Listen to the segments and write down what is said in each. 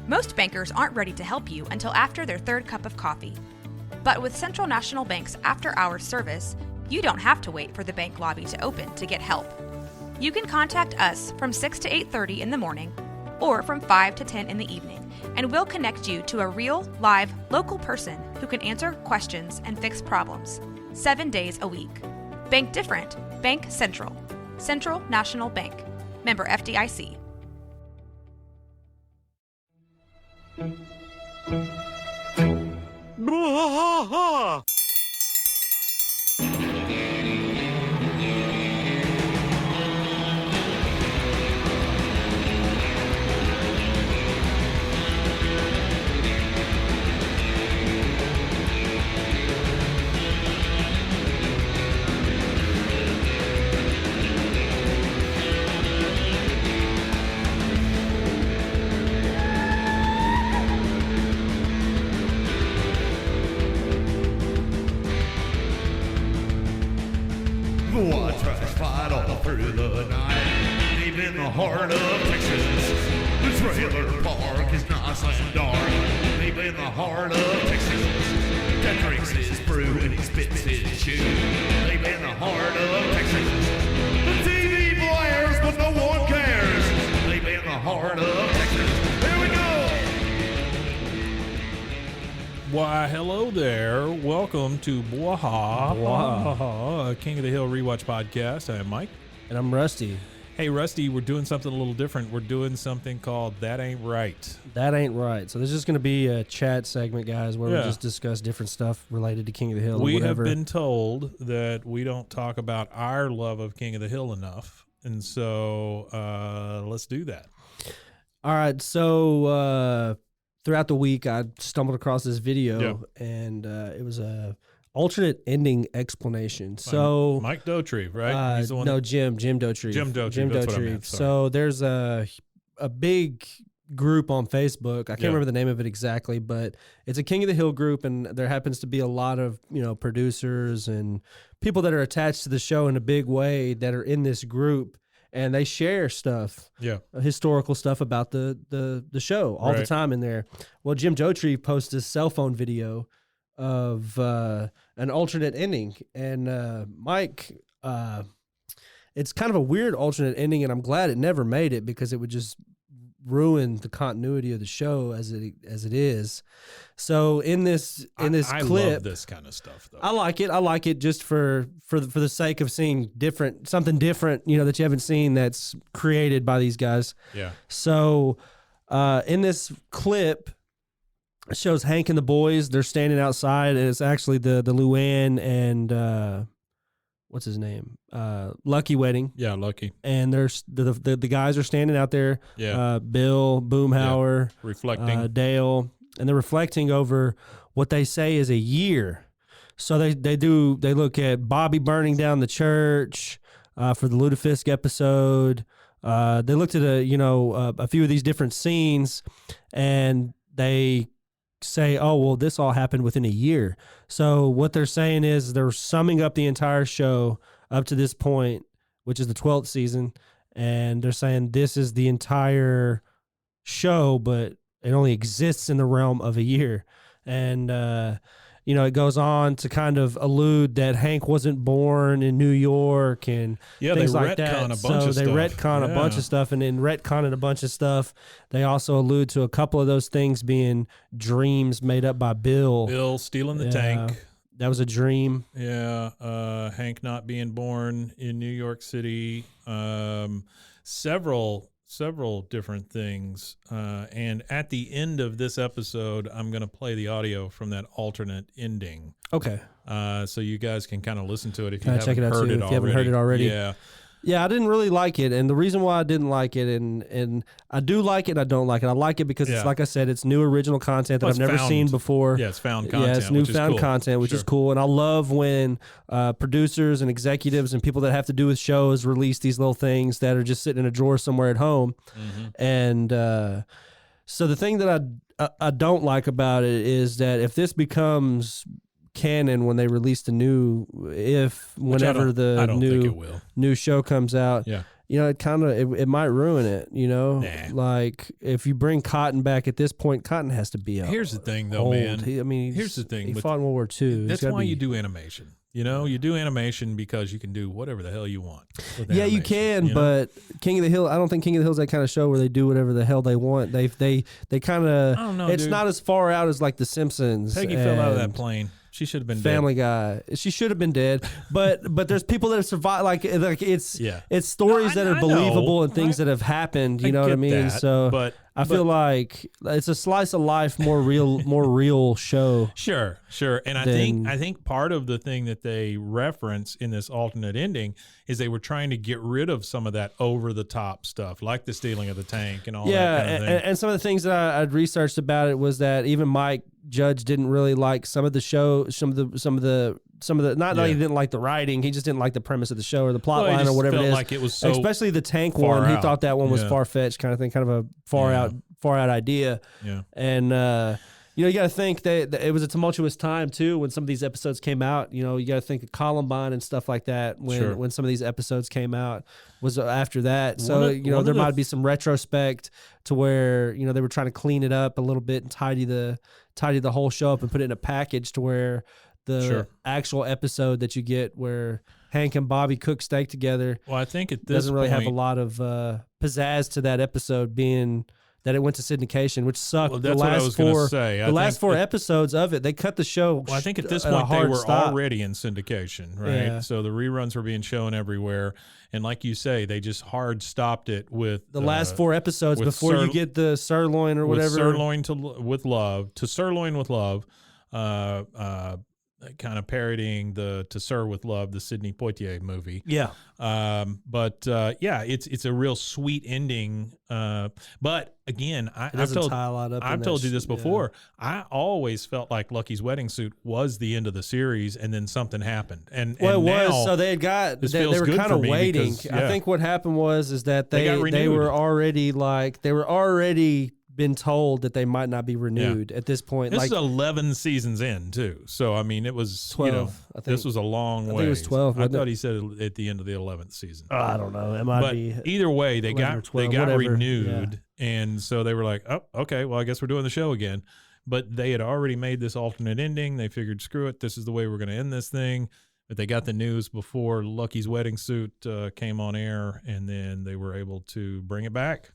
Most bankers aren't ready to help you until after their third cup of coffee. But with Central National Bank's after-hours service, you don't have to wait for the bank lobby to open to get help. You can contact us from 6 to 8:30 in the morning or from 5 to 10 in the evening, and we'll connect you to a real, live, local person who can answer questions and fix problems 7 days a week. Bank different. Bank Central. Central National Bank. Member FDIC. I tried to fight all through the night, deep in the heart of Texas. The trailer park is nice and dark, deep in the heart of Texas. That drinks his brew and he spits his chew, deep in the heart of Texas. The TV blares, but no one cares, deep in the heart of Texas. Here we go! Why, hello there. Welcome to Bwaha, King of the Hill Rewatch Podcast. I am Mike. And I'm Rusty. Hey, Rusty, we're doing something a little different. We're doing something called That Ain't Right. That ain't right. So this is going to be a chat segment, guys, where we just discuss different stuff related to King of the Hill. We or whatever. have been told that we don't talk about our love of King of the Hill enough. And so let's do that. All right. So throughout the week, I stumbled across this video, and it was a alternate ending explanation. So Mike Dotrieve, right? He's the one Jim Dotrieve. Jim Dotrieve. That's what I meant. Sorry. So there's a big group on Facebook. I can't remember the name of it exactly, but it's a King of the Hill group, and there happens to be a lot of producers and people that are attached to the show in a big way that are in this group. And they share stuff, historical stuff about the show all the time in there. Well, Jim Dotrieve posted a cell phone video of an alternate ending. And Mike, it's kind of a weird alternate ending, and I'm glad it never made it because it would just ruin the continuity of the show as it is. So in this clip, I love this kind of stuff though. I like it just for the sake of seeing something different, that you haven't seen that's created by these guys. Yeah. So in this clip, it shows Hank and the boys. They're standing outside, and it's actually the Luann and what's his name? Lucky wedding. Yeah, Lucky. And there's the guys are standing out there. Yeah. Bill, Boomhauer, reflecting. Dale, and they're reflecting over what they say is a year. So they look at Bobby burning down the church for the Lutefisk episode. They looked at a few of these different scenes, and they say, oh, well, this all happened within a year. So what they're saying is they're summing up the entire show up to this point, which is the 12th season, and they're saying this is the entire show, but it only exists in the realm of a year. And it goes on to kind of allude that Hank wasn't born in New York and things like that. So they retcon a bunch of stuff, and in retconning a bunch of stuff, they also allude to a couple of those things being dreams made up by Bill. Bill stealing the tank. That was a dream. Yeah. Hank not being born in New York City. Several different things. And at the end of this episode, I'm going to play the audio from that alternate ending. Okay. So you guys can kind of listen to it if you haven't heard it already. If you haven't heard it already. Yeah. Yeah, I didn't really like it, and the reason why I didn't like it, and I do like it, and I don't like it. I like it because it's, like I said, it's new original content that I've never seen before. Yeah, it's found content. Yeah, it's newfound content, which is cool. And I love when producers and executives and people that have to do with shows release these little things that are just sitting in a drawer somewhere at home. Mm-hmm. And so the thing that I don't like about it is that if this becomes canon when they release the new, whenever the new show comes out, it kind of it might ruin it. Nah. Like if you bring Cotton back at this point, Cotton has to be Here's the thing, though, old. man. Here's the thing He with- fought in World War II. That's why you do animation. You do animation because you can do whatever the hell you want. With Yeah, you animation, can, know? but King of the Hill. I don't think King of the Hill is that kind of show where they do whatever the hell they want. They kind of. I don't know, It's dude. not as far out as like The Simpsons. Peggy fell out of that and plane. She should have been Family Guy. She should have been dead, but there's people that have survived. Like it's Yeah. it's stories No, that are I know. believable and things that have happened. You know what I get mean? that, So but I feel like it's a slice of life, more real show. Sure. And I think part of the thing that they reference in this alternate ending is they were trying to get rid of some of that over the top stuff, like the stealing of the tank and all Yeah, that kind of thing. and some of the things that I'd researched about it was that even Mike Judge didn't really like some of the show, some of the not that he didn't like the writing, he just didn't like the premise of the show or the plot Well, he line or just whatever it felt is. like it was so especially the tank far one. He out. thought that one was Yeah. far fetched kind of thing, kind of a far out idea. Yeah. And you got to think that it was a tumultuous time too when some of these episodes came out. You got to think of Columbine and stuff like that when some of these episodes came out was after that. So one there of might be some retrospect to where they were trying to clean it up a little bit and tidy the whole show up and put it in a package to where the actual episode that you get where Hank and Bobby cook steak together. Well, I think at this doesn't really have a point- lot of pizzazz to that episode being that it went to syndication, which sucked. Well, that's what I was going to say. The last four episodes of it, they cut the show. Well, I think at this at a point they hard were stop. already in syndication, right? Yeah. So the reruns were being shown everywhere, and like you say, they just hard stopped it with The last four episodes with before you get the sirloin or whatever. with sirloin with love, kind of parodying the To Sir with Love, the Sidney Poitier movie. Yeah. It's a real sweet ending. But again, It doesn't tie a lot up. I've in told that you this sh- before. I always felt like Lucky's Wedding Suit was the end of the series, and then something happened. And Well, and it was. now, So they had got. this They feels were good kind for of me waiting. because, I yeah. think what happened was that They got they renewed. were already been told that they might not be renewed at this point. This like is 11 seasons in too. So I mean, it was 12. I think this was a long way. think it was 12, I wasn't thought it? he said at the end of the 11th season. I don't know. It might But be. either way, they 11 or got 12, whatever. renewed, and so they were like, "Oh, okay. Well, I guess we're doing the show again." But they had already made this alternate ending. They figured, "Screw it, this is the way we're going to end this thing." But they got the news before Lucky's Wedding Suit came on air, and then they were able to bring it back.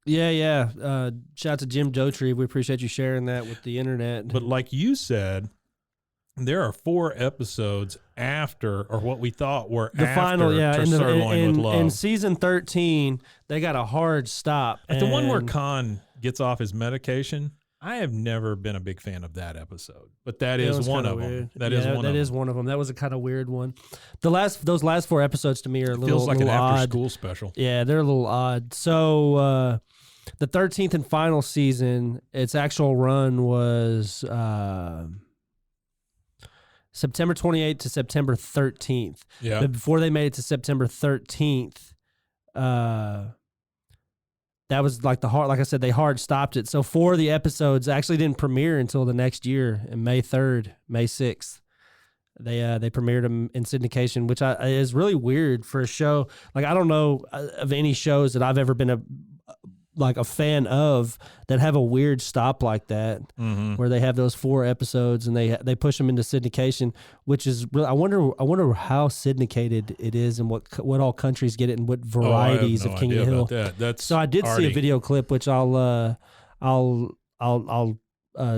Yeah. Shout out to Jim Dotry. We appreciate you sharing that with the internet. But like you said, there are 4 episodes after, or what we thought were the after final, To in, Sirloin with Love. in season 13, they got a hard stop. But the one where and- Khan gets off his medication, I have never been a big fan of that episode. But that It is was one kinda of them. weird. That is one of them. That is one of them. That was a kind of weird one. Those last 4 episodes to me are a little, Feels like an little odd. after-school special. Yeah, they're a little odd. So the 13th and final season, its actual run was September 28th to September 13th. Yeah. But before they made it to September 13th, that was like like I said, they hard stopped it. So 4 of the episodes actually didn't premiere until the next year, in May 3rd, May 6th. They premiered them in syndication, which is really weird for a show. Like, I don't know of any shows that I've ever been a fan of that have a weird stop like that, where they have those 4 episodes and they push them into syndication, which is really, I wonder how syndicated it is and what all countries get it and what varieties I have of no King of the idea Hill. about that. That's So I did see a already- video clip, which I'll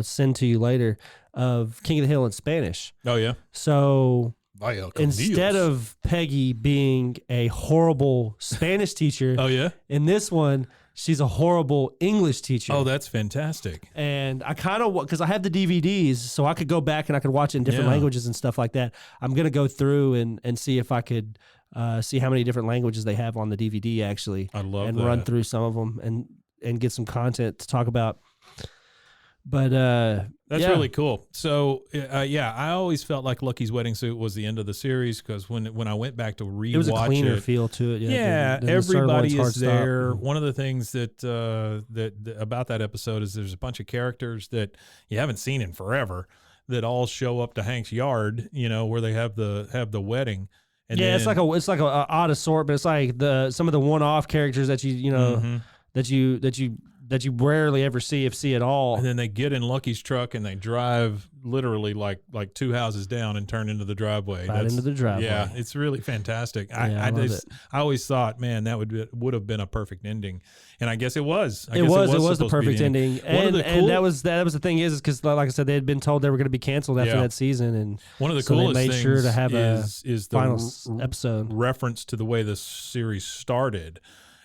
send to you later, of King of the Hill in Spanish. Oh, yeah. So Vaya con instead Dios. of Peggy being a horrible Spanish teacher, Oh, yeah? in this one, she's a horrible English teacher. Oh, that's fantastic. And I kind of, because I have the DVDs, so I could go back and I could watch it in different Yeah. languages and stuff like that. I'm going to go through and see if I could see how many different languages they have on the DVD, actually. I love and that. run through some of them and get some content to talk about. But That's yeah. really cool. So, I always felt like Lucky's Wedding Suit was the end of the series because when I went back to rewatch it was a cleaner it, feel to it. Yeah, than the everybody Sirloin's Hard is Stop. there. One of the things that about that episode is there's a bunch of characters that you haven't seen in forever that all show up to Hank's yard, where they have the wedding. And yeah, then, it's like a odd assortment. It's like some of the one-off characters that you know Mhm. that you rarely ever see at all. And then they get in Lucky's truck and they drive literally like 2 houses down and turn into the driveway. Right into the driveway. Yeah, it's really fantastic. Yeah, I love it. I always thought, man, that would have been a perfect ending, and I guess it was. It was the supposed to be perfect the ending, One of the and cool- that was the thing is because like I said, they had been told they were going to be canceled after Yeah. that season, and One of the so coolest they made things sure to have is the final episode. reference to the way the series started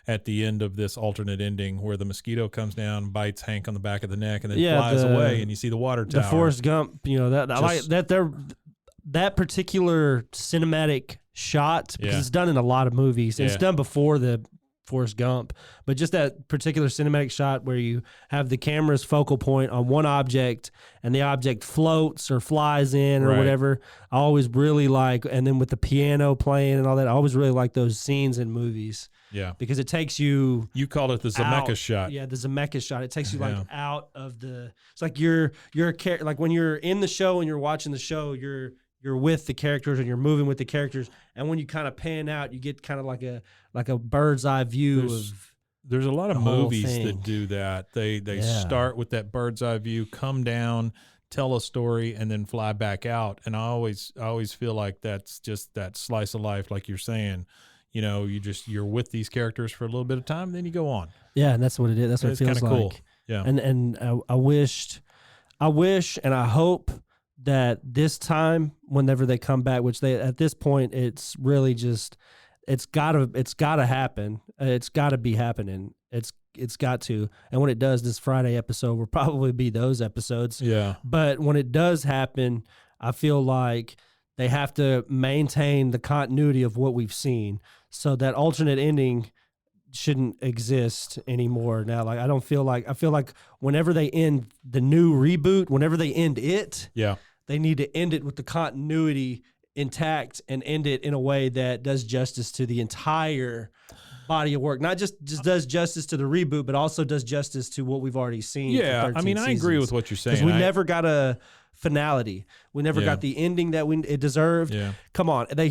at the end of this alternate ending, where the mosquito comes down, bites Hank on the back of the neck, and then Yeah, flies the- away, and you see the water tower. The Forrest Gump, you know that I like that particular cinematic shot because Yeah. it's done in a lot of movies. It's Yeah. done before the Forrest Gump, but just that particular cinematic shot where you have the camera's focal point on one object and the object floats or flies in or Right. whatever. I always really like, and then with the piano playing and all that, I always really like those scenes in movies Yeah, because it takes you you called it the Zemeckis out. shot. Yeah, the Zemeckis shot. It takes you like Yeah. out of the. It's like you're a like when you're in the show and you're watching the show, you're with the characters and you're moving with the characters, and when you kind of pan out, you get kind of like a bird's eye view of. There's a lot of the whole movies thing. that do that. They Yeah. start with that bird's eye view, come down, tell a story, and then fly back out. And I always feel like that's just that slice of life, like you're saying. You know, you're with these characters for a little bit of time, then you go on. Yeah, and that's what it is. That's what It's it feels kinda like. cool. Yeah. And I wish and I hope that this time, whenever they come back, which they at this point, it's really just it's gotta happen. It's gotta be happening. It's got to. And when it does, this Friday episode will probably be those episodes. Yeah. But when it does happen, I feel like they have to maintain the continuity of what we've seen. So that alternate ending shouldn't exist anymore now. Like I feel like whenever they end the new reboot, whenever they end it, Yeah. they need to end it with the continuity intact and end it in a way that does justice to the entire body of work. Not just does justice to the reboot, but also does justice to what we've already seen. Yeah. for I 13 mean, I agree seasons. with what you're saying. Because we never got a finality. We never Yeah. got the ending that it deserved. Yeah. Come on, they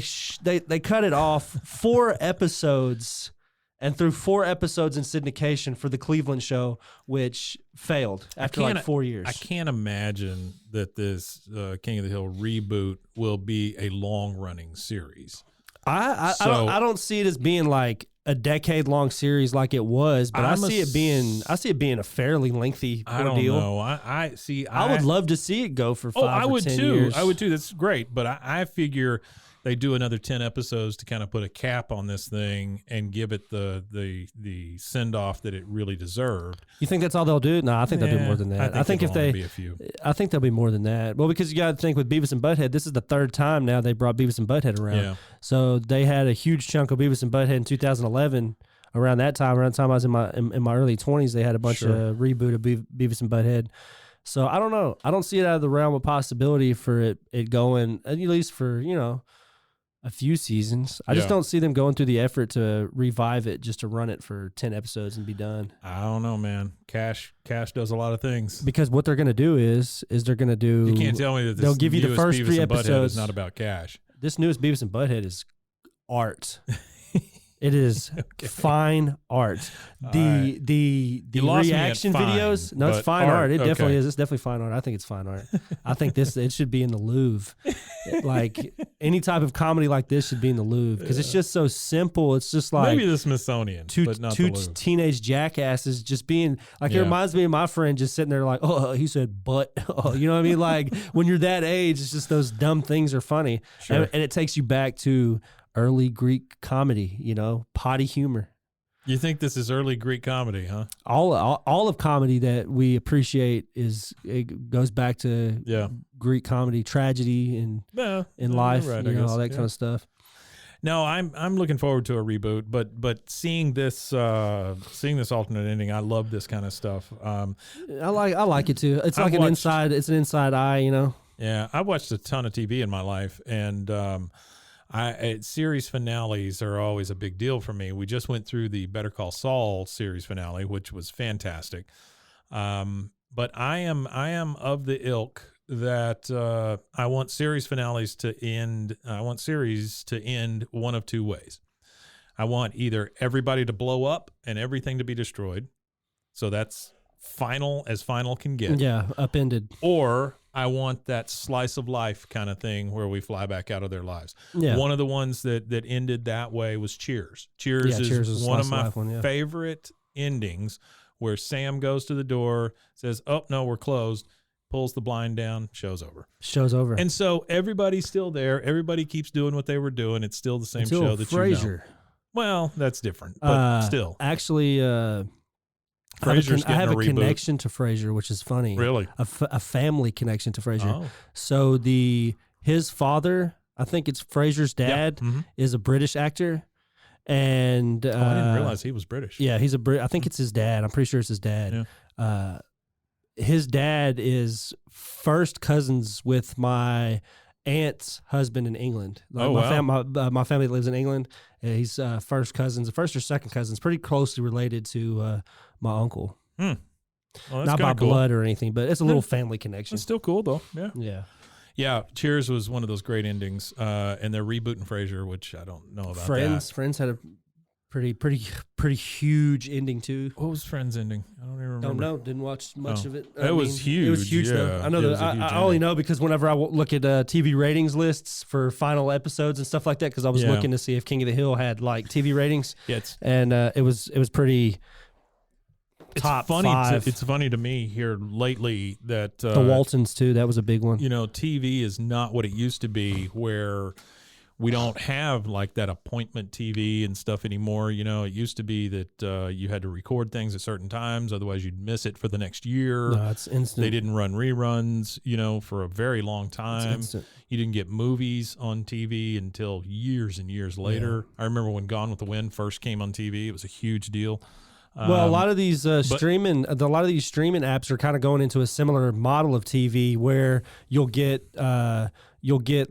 cut it off 4 episodes, and through 4 episodes in syndication for the Cleveland show, which failed after like 4 years. I can't imagine that this King of the Hill reboot will be a long running series. I So- don't see it as being like a decade-long series like it was, but I see it being a fairly lengthy I don't ordeal. know. I see. I would love to see it go for 5 Oh, I or would 10 too. years. I would too. That's great. But I figure they do another 10 episodes to kind of put a cap on this thing and give it the send off that it really deserved. You think that's all they'll do? No, I think they'll do more than that. I think if it'll only they, be a few. I think there'll be more than that. Well, because you got to think with Beavis and Butthead, this is the 3rd time now they brought Beavis and Butthead around. Yeah. So they had a huge chunk of Beavis and Butthead in 2011. Around that time, I was in my early 20s, they had a bunch Sure. of reboot of Beavis and Butthead. So I don't know. I don't see it out of the realm of possibility for it going at least for a few seasons. I just Yeah. don't see them going through the effort to revive it just to run it for 10 episodes and be done. I don't know, man. Cash does a lot of things. Because what they're going to do is they're going to do. You can't tell me that this they'll give you the newest first Beavis 3 and Butthead episodes. is not about cash. This newest Beavis and Butthead is art. It is fine art. The You lost me at reaction fine, videos. No, it's but fine art. It okay. definitely is. It's definitely fine art. I think it's fine art. I think it should be in the Louvre. Like any type of comedy like this should be in the Louvre because it's just so simple. It's just like Maybe the Smithsonian, but not two the Louvre. teenage jackasses just being like it Yeah. reminds me of my friend just sitting there like, oh, he said but oh, you know what I mean? Like when you're that age, it's just those dumb things are funny. Sure. And it takes you back to early Greek comedy, potty humor. You think this is early Greek comedy, huh? All of comedy that we appreciate it goes back to Yeah. Greek comedy, tragedy and No, in no, life, you're right, I guess. all that Yeah. kind of stuff. No, I'm looking forward to a reboot, but seeing this alternate ending, I love this kind of stuff. I like it too. It's I've like an watched- inside eye, Yeah, I've watched a ton of TV in my life, and series finales are always a big deal for me. We just went through the Better Call Saul series finale, which was fantastic. But I am of the ilk that I want series finales to end. I want series to end one of two ways. I want either everybody to blow up and everything to be destroyed. So that's final as final can get. Yeah, upended. Or I want that slice of life kind of thing where we fly back out of their lives. Yeah. One of the ones that ended that way was Cheers. Cheers is one of my favorite endings, where Sam goes to the door, says, "Oh, no, we're closed," pulls the blind down, show's over. Show's over. And so everybody's still there. Everybody keeps doing what they were doing. It's still the same Until show that Frasier. you know. Well, that's different, but still. Actually, Frasier's I have a reboot. connection to Frasier, which is funny. Really? A family connection to Frasier. Oh. So his father, I think it's Frasier's dad, is a British actor. And I didn't realize he was British. Yeah, he's I think it's his dad. I'm pretty sure it's his dad. Yeah. His dad is first cousins with my aunt's husband in England. Oh, wow. My family lives in England. He's first or second cousins, pretty closely related to my uncle. Well, that's Not by cool. blood or anything, but it's a little family connection. It's still cool though. Yeah. Yeah. Yeah. Cheers was one of those great endings. And they're rebooting Frasier, which I don't know about. Friends had a pretty huge ending too. What was Friends ending? I don't even remember. Don't know. Didn't watch much of it. It was huge. It was huge though. Yeah, I know it was that. a huge I only ending. know because whenever I look at TV ratings lists for final episodes and stuff like that, because I was Yeah. looking to see if King of the Hill had like TV ratings, Yeah, and it was pretty. it's top funny. 5. It's funny to me here lately that The Waltons too. That was a big one. you know, TV is not what it used to be, where we don't have like that appointment TV and stuff anymore. You know, it used to be that you had to record things at certain times, otherwise you'd miss it for the next year. No, it's instant. They didn't run reruns, you know, for a very long time. instant. You didn't get movies on TV until years and years later. I remember when Gone with the Wind first came on TV; it was a huge deal. Well, a lot of these streaming apps are kind of going into a similar model of TV where you'll get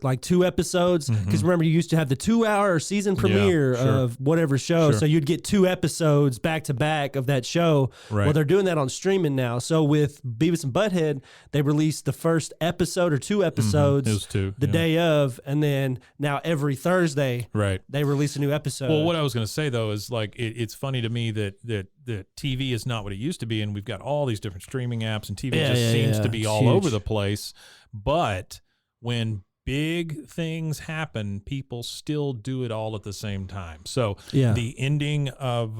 like 2 episodes, because remember you used to have the 2-hour season premiere sure. of whatever show, Sure. so you'd get 2 episodes back to back of that show. Right. Well, they're doing that on streaming now. So with Beavis and Butthead, they released the first episode or 2 episodes It was 2, the yeah. day of, and then now every Thursday right. they release a new episode. Well, what I was going to say though is like it's funny to me that TV is not what it used to be, and we've got all these different streaming apps, and TV seems to be It's all huge. over the place. But when big things happen, people still do it all at the same time. So Yeah. the ending of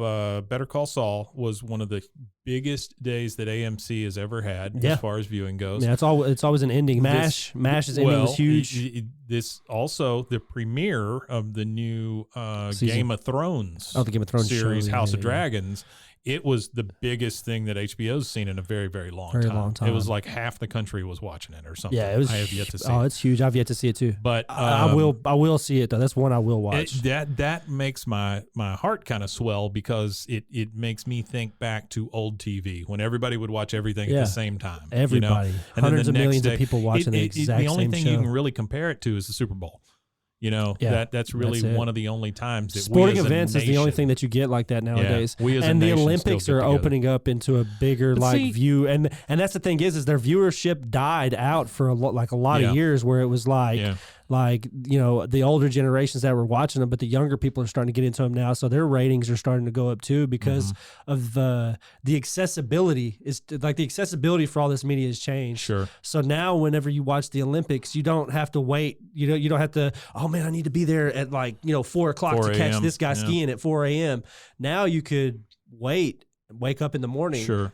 Better Call Saul was one of the biggest days that AMC has ever had Yeah. as far as viewing goes. Yeah, it's always an ending. Mash's ending was huge. This also the premiere of the new Season. Game of Thrones. Oh, the Game of Thrones series, show, House yeah, of yeah. Dragons. It was the biggest thing that HBO's seen in a very, very long time. It was like half the country was watching it or something. Yeah, it was. I have yet to see. Oh, it. it's huge. I've yet to see it too. But I will see it though. That's one I will watch. That makes my heart kind of swell, because it makes me think back to old TV when everybody would watch everything at Yeah. the same time. Everybody. you know? And then Hundreds the of next millions of day- people watching the exact The only same thing show. you can really compare it to is the Super Bowl. You know, Yeah, that's really that's it. one of the only times that Sporting we as a events is the only nation- thing that you get like that nowadays. we as a and the nation still Olympics get are together. opening up into a bigger But see- view, and that's the thing is their viewership died out for a lot Yeah. of years, where it was like Yeah. the older generations that were watching them, but the younger people are starting to get into them now, so their ratings are starting to go up too because Mm-hmm. of the accessibility is like the accessibility for all this media has changed. Sure. So now whenever you watch the Olympics, you don't have to wait. You don't have to, oh man, I need to be there at 4 o'clock 4 to catch a.m., this guy yeah. skiing at 4 a.m. Now you could wake up in the morning. Sure.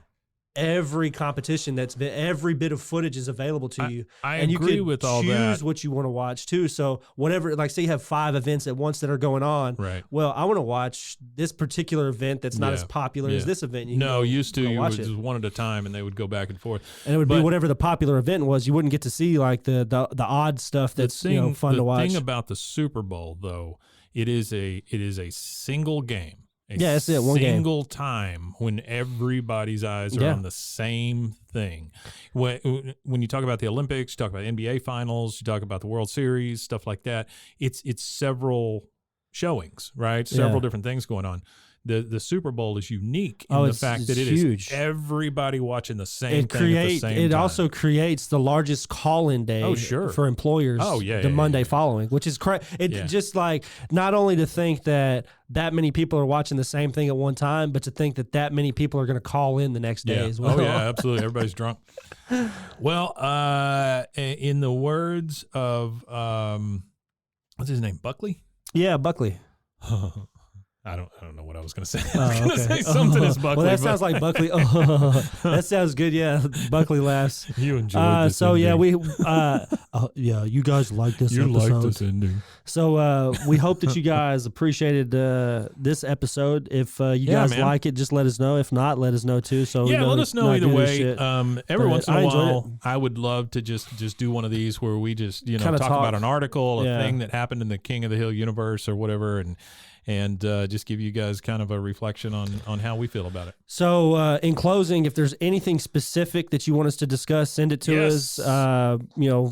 Every competition every bit of footage is available to you. I and you agree can with all choose that. what you want to watch too. So whatever, like say you have 5 events at once that are going on. Right. Well, I want to watch this particular event that's not Yeah. as popular as Yeah. this event. You No, can used to go you watch would it. just one at a time, and they would go back and forth. And it would be But- whatever the popular event was. You wouldn't get to see like the odd stuff that's fun to watch. The thing about the Super Bowl, though, it is a single game. Yeah, that's it, one game. single time when everybody's eyes are Yeah. on the same thing. When you talk about the Olympics, you talk about NBA finals, you talk about the World Series, stuff like that. It's several showings, right? Several Yeah. different things going on. the Super Bowl is unique in Oh, the it's- fact that it's it is huge. everybody watching the same thing at the same It time. also creates the largest call-in day Oh, sure. for employers Oh, yeah, the yeah, Monday yeah. following, which is crazy. It Yeah. just like not only to think that many people are watching the same thing at one time, but to think that many people are going to call in the next day Yeah. as well. Oh, yeah, absolutely. Everybody's drunk. Well, in the words of, what's his name? Buckley? Yeah, Buckley. I don't know what I was going to say. I was Oh, going to okay. say something as Buckley. Well, that but sounds like Buckley. That sounds good. Yeah, Buckley laughs. you enjoyed this So yeah, ending. you guys like this You episode. liked this ending. So we hope that you guys appreciated this episode. If you Yeah, guys man. like it, just let us know. If not, let us know too. So we Yeah, let us know not either do this way. shit. Every But once in I a enjoyed while, I would love to just do one of these where we just Kinda talk talk. about an article, a Yeah. thing that happened in the King of the Hill universe or whatever, and just give you guys kind of a reflection on how we feel about it. So in closing, if there's anything specific that you want us to discuss, send it to Yes. us.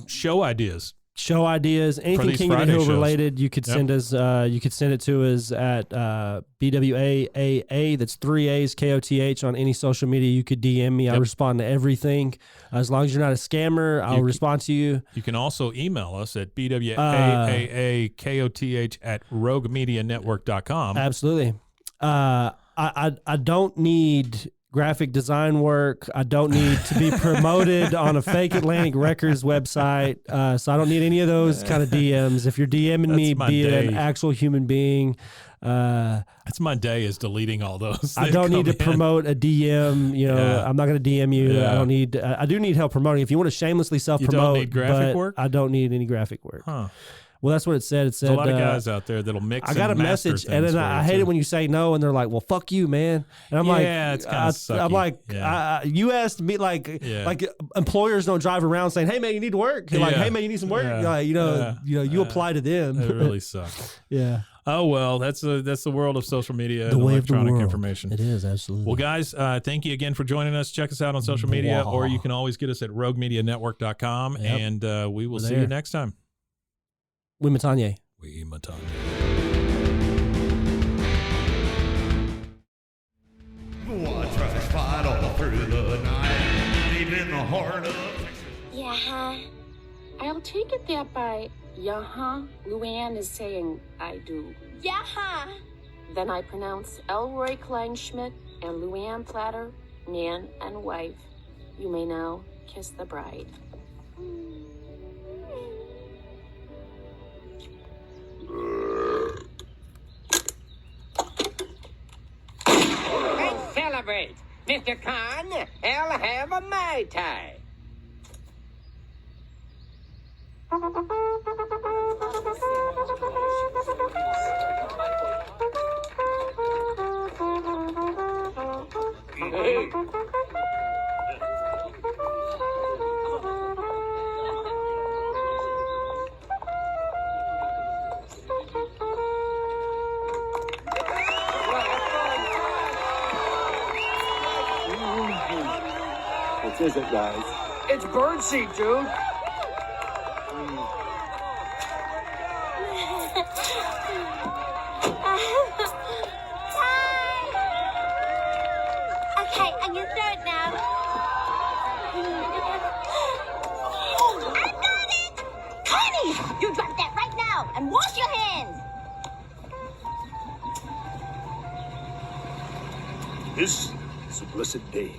Show ideas. Show ideas, anything these King of the Friday Hill shows. related, you could Yep. send us. You could send it to us at BWAAA. That's 3 A's KOTH on any social media. You could DM me. I Yep. respond to everything. As long as you're not a scammer, I'll You- respond to you. You can also email us at bwaaaakoth@roguemedianetwork.com. Absolutely. I don't need graphic design work. I don't need to be promoted on a fake Atlantic Records website. So I don't need any of those kind of DMs. If you're DMing me, That's my be it an day. actual human being. That's my day, is deleting all those. I that don't need to come in. promote a DM. Yeah. I'm not going to DM you. Yeah. I don't need. I do need help promoting. If you want to shamelessly self-promote, need graphic but work? I don't need any graphic work. Huh. Well, that's what it said. It said There's a lot of guys out there that'll mix. I got a and master message, and things then for I you, hate too. it when you say no, and they're like, "Well, fuck you, man." And I'm Yeah, like, it's kinda I'm sucky. like, Yeah. you asked me like employers don't drive around saying, "Hey, man, you need to work." You're like, Yeah. "Hey, man, you need some work." Yeah. You're like, you apply to them. It really sucks. Yeah, Oh well, that's the world of social media the and way of the electronic world. information. It is absolutely. Well, guys, thank you again for joining us. Check us out on social media, Blah. or you can always get us at roguemedianetwork.com, Yep. and we will We're see there. you next time. Wimatanye. We Matanya. Watch us fight all through the night, deep in the heart of Texas. Yeah, I'll take it that by Luann is saying I do. Yeah. Then I pronounce Elroy Kleinschmidt and Luann Platter, man and wife. You may now kiss the bride. Let's celebrate. Mr. Khan, I'll have a Mai Tai. What is it, guys? It's birdseed, dude. Okay, on your third now. I got it! Connie, you drop that right now and wash your hands. This is a blessed day.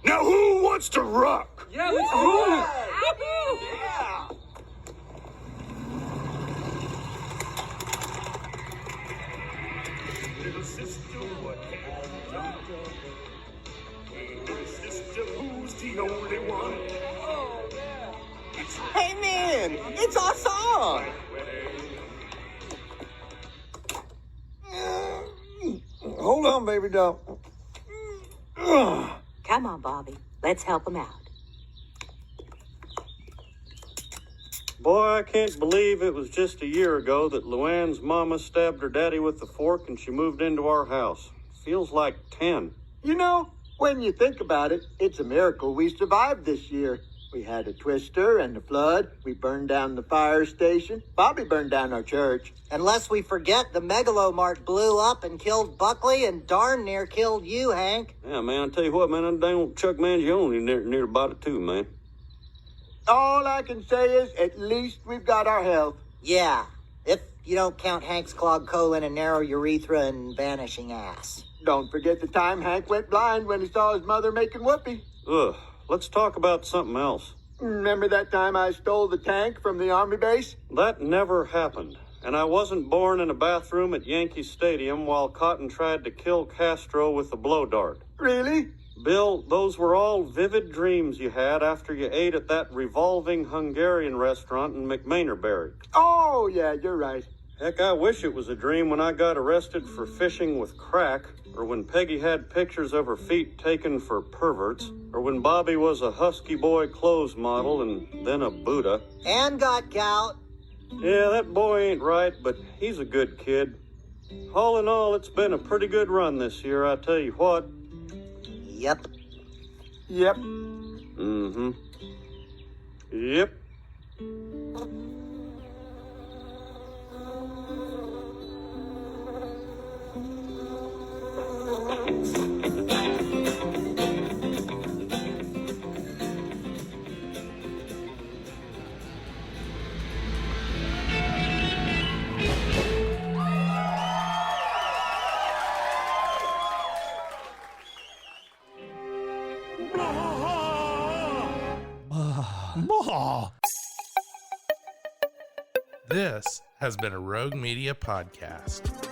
Now who wants to rock? Yeah, let's do it. I do. Yeah! Little sister, what have you done? Hey, little sister, who's the only one? Hey, man, it's our song. Hold on, baby doll. Come on, Bobby. Let's help him out. Boy, I can't believe it was just a year ago that Luann's mama stabbed her daddy with a fork and she moved into our house. Feels like 10. You know, when you think about it, it's a miracle we survived this year. We had a twister and a flood. We burned down the fire station. Bobby burned down our church. Unless we forget the Megalomart blew up and killed Buckley and darn near killed you, Hank. Yeah, man, I tell you what, man, I'm down Chuck Mangione near about it too, man. All I can say is at least we've got our health. Yeah, if you don't count Hank's clogged colon and narrow urethra and vanishing ass. Don't forget the time Hank went blind when he saw his mother making whoopee. Ugh, let's talk about something else. Remember that time I stole the tank from the army base? That never happened. And I wasn't born in a bathroom at Yankee Stadium while Cotton tried to kill Castro with a blow dart. Really? Bill, those were all vivid dreams you had after you ate at that revolving Hungarian restaurant in McMainerberry. Oh, yeah, you're right. Heck, I wish it was a dream when I got arrested for fishing with crack, or when Peggy had pictures of her feet taken for perverts, or when Bobby was a Husky Boy clothes model and then a Buddha. And got gout. Yeah, that boy ain't right, but he's a good kid. All in all, it's been a pretty good run this year, I tell you what. Yep. Yep. Mm-hmm. Yep. This has been a Rogue Media podcast.